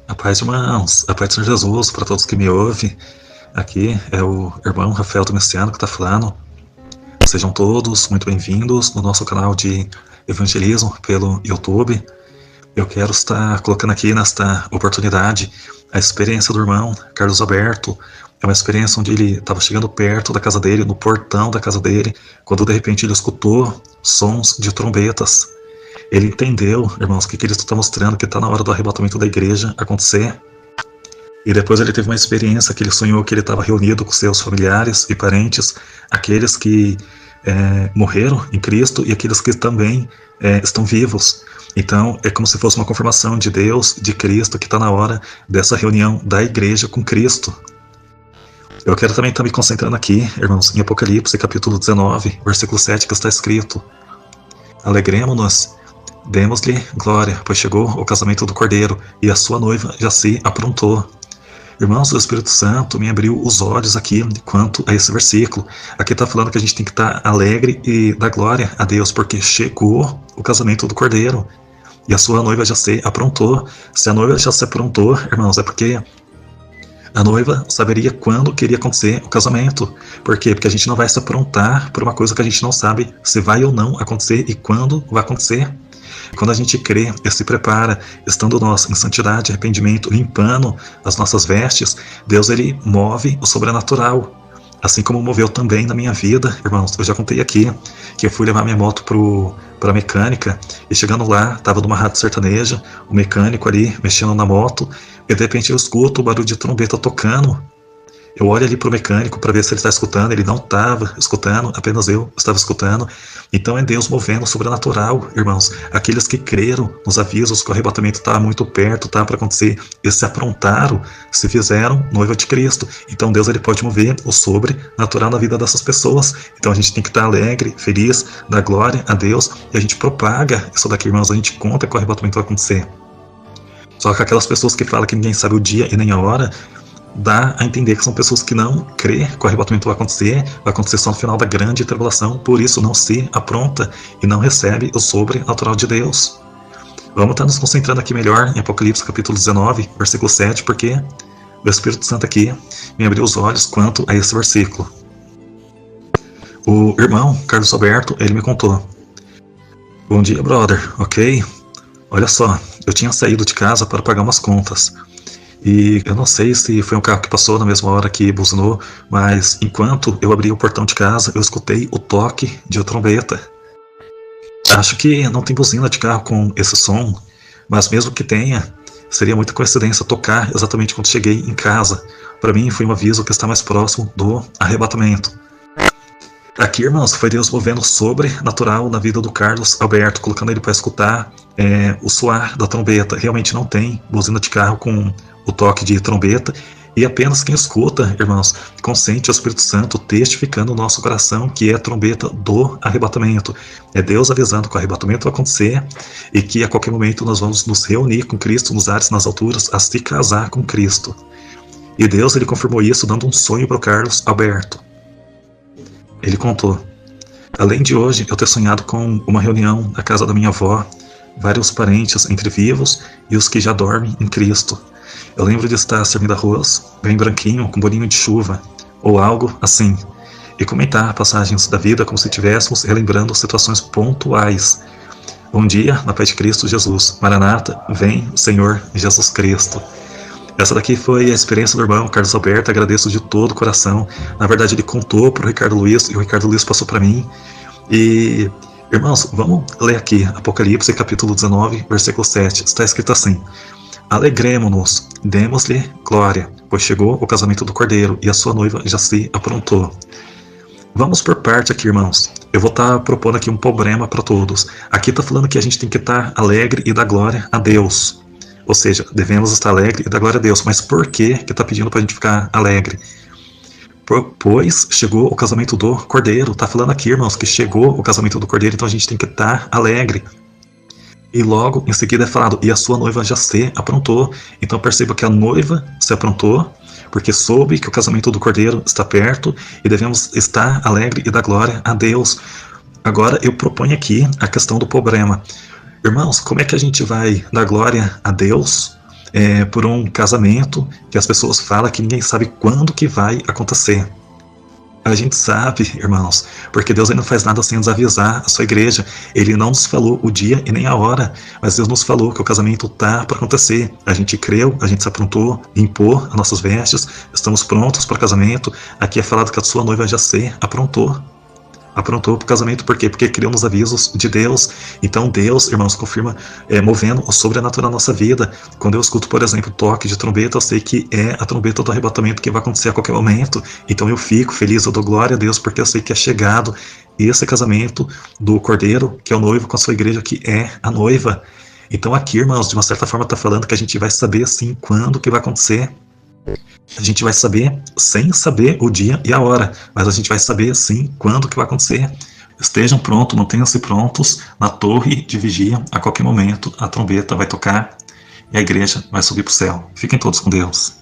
A paz, irmãos, a paz do Senhor Jesus, para todos que me ouvem. Aqui é o irmão Rafael do Messiano que está falando. Sejam todos muito bem-vindos no nosso canal de evangelismo pelo YouTube. Eu quero estar colocando aqui nesta oportunidade a experiência do irmão Carlos Alberto. É uma experiência onde ele estava chegando perto da casa dele, no portão da casa dele, quando de repente ele escutou sons de trombetas. Ele entendeu, irmãos, que Cristo está mostrando que está na hora do arrebatamento da igreja acontecer. E depois ele teve uma experiência que ele sonhou que ele estava reunido com seus familiares e parentes, aqueles que morreram em Cristo e aqueles que também estão vivos. Então é como se fosse uma confirmação de Deus, de Cristo, que está na hora dessa reunião da igreja com Cristo. Eu quero também estar me concentrando aqui, irmãos, em Apocalipse, capítulo 19, versículo 7, que está escrito: Alegremo-nos, demos-lhe glória, pois chegou o casamento do Cordeiro, e a sua noiva já se aprontou. Irmãos, o Espírito Santo me abriu os olhos aqui quanto a esse versículo. Aqui está falando que a gente tem que estar alegre e dar glória a Deus, porque chegou o casamento do Cordeiro, e a sua noiva já se aprontou. Se a noiva já se aprontou, irmãos, é porque a noiva saberia quando queria acontecer o casamento. Por quê? Porque a gente não vai se aprontar por uma coisa que a gente não sabe se vai ou não acontecer e quando vai acontecer. Quando a gente crê e se prepara, estando nós em santidade, arrependimento, limpando as nossas vestes, Deus ele move o sobrenatural. Assim como moveu também na minha vida, irmãos, eu já contei aqui que eu fui levar minha moto para a mecânica, e chegando lá, estava numa rádio sertaneja, o mecânico ali mexendo na moto, e de repente eu escuto o barulho de trombeta tocando. Eu olho ali para o mecânico para ver se ele está escutando, ele não estava escutando, apenas eu estava escutando. Então é Deus movendo o sobrenatural, irmãos. Aqueles que creram nos avisos que o arrebatamento está muito perto, está para acontecer, e se aprontaram, se fizeram noiva de Cristo. Então Deus ele pode mover o sobrenatural na vida dessas pessoas. Então a gente tem que estar alegre, feliz, dar glória a Deus, e a gente propaga isso daqui, irmãos. A gente conta que o arrebatamento vai acontecer. Só que aquelas pessoas que falam que ninguém sabe o dia e nem a hora, dá a entender que são pessoas que não crê que o arrebatamento vai acontecer só no final da grande tribulação, por isso não se apronta e não recebe o sobrenatural de Deus. Vamos estar nos concentrando aqui melhor em Apocalipse capítulo 19, versículo 7, porque o Espírito Santo aqui me abriu os olhos quanto a esse versículo. O irmão Carlos Alberto, ele me contou: Bom dia, brother, ok? Olha só, eu tinha saído de casa para pagar umas contas. E eu não sei se foi um carro que passou na mesma hora que buzinou, mas enquanto eu abri o portão de casa, eu escutei o toque de trombeta. Acho que não tem buzina de carro com esse som, mas mesmo que tenha, seria muita coincidência tocar exatamente quando cheguei em casa. Para mim foi um aviso que está mais próximo do arrebatamento. Aqui, irmãos, foi Deus movendo sobrenatural na vida do Carlos Alberto, colocando ele para escutar o soar da trombeta. Realmente não tem buzina de carro com o toque de trombeta, e apenas quem escuta, irmãos, consente o Espírito Santo testificando no nosso coração que é a trombeta do arrebatamento. É Deus avisando que o arrebatamento vai acontecer e que a qualquer momento nós vamos nos reunir com Cristo nos ares, nas alturas, a se casar com Cristo. E Deus ele confirmou isso dando um sonho para o Carlos Alberto. Ele contou: além de hoje eu ter sonhado com uma reunião na casa da minha avó, vários parentes entre vivos e os que já dormem em Cristo. Eu lembro de estar servindo arroz, bem branquinho, com bolinho de chuva, ou algo assim, e comentar passagens da vida como se estivéssemos relembrando situações pontuais. Bom dia, na paz de Cristo Jesus. Maranata, vem o Senhor Jesus Cristo. Essa daqui foi a experiência do irmão Carlos Alberto, agradeço de todo o coração. Na verdade ele contou para o Ricardo Luiz, e o Ricardo Luiz passou para mim. E, irmãos, vamos ler aqui, Apocalipse capítulo 19, versículo 7, está escrito assim: Alegremo-nos, demos-lhe glória, pois chegou o casamento do Cordeiro, e a sua noiva já se aprontou. Vamos por parte aqui, irmãos. Eu vou estar propondo aqui um problema para todos. Aqui está falando que a gente tem que estar alegre e dar glória a Deus. Ou seja, devemos estar alegre e dar glória a Deus. Mas por que está pedindo para a gente ficar alegre? Pois chegou o casamento do Cordeiro. Está falando aqui, irmãos, que chegou o casamento do Cordeiro, então a gente tem que estar alegre. E logo em seguida é falado, e a sua noiva já se aprontou. Então perceba que a noiva se aprontou, porque soube que o casamento do Cordeiro está perto e devemos estar alegre e dar glória a Deus. Agora eu proponho aqui a questão do problema. Irmãos, como é que a gente vai dar glória a Deus por um casamento que as pessoas falam que ninguém sabe quando que vai acontecer? A gente sabe, irmãos, porque Deus ainda não faz nada sem nos avisar a sua igreja. Ele não nos falou o dia e nem a hora, mas Deus nos falou que o casamento está para acontecer. A gente creu, a gente se aprontou, limpou as nossas vestes, estamos prontos para o casamento. Aqui é falado que a sua noiva já se aprontou. Aprontou para o casamento, por quê? Porque criou nos avisos de Deus. Então Deus, irmãos, confirma movendo o sobrenatural na nossa vida. Quando eu escuto, por exemplo, toque de trombeta, eu sei que é a trombeta do arrebatamento que vai acontecer a qualquer momento. Então eu fico feliz, eu dou glória a Deus, porque eu sei que é chegado esse casamento do Cordeiro, que é o noivo, com a sua igreja, que é a noiva. Então aqui, irmãos, de uma certa forma está falando que a gente vai saber, assim, quando que vai acontecer. A gente vai saber sem saber o dia e a hora, mas a gente vai saber sim quando que vai acontecer. Estejam prontos, mantenham-se prontos na torre de vigia. A qualquer momento a trombeta vai tocar e a igreja vai subir para o céu. Fiquem todos com Deus.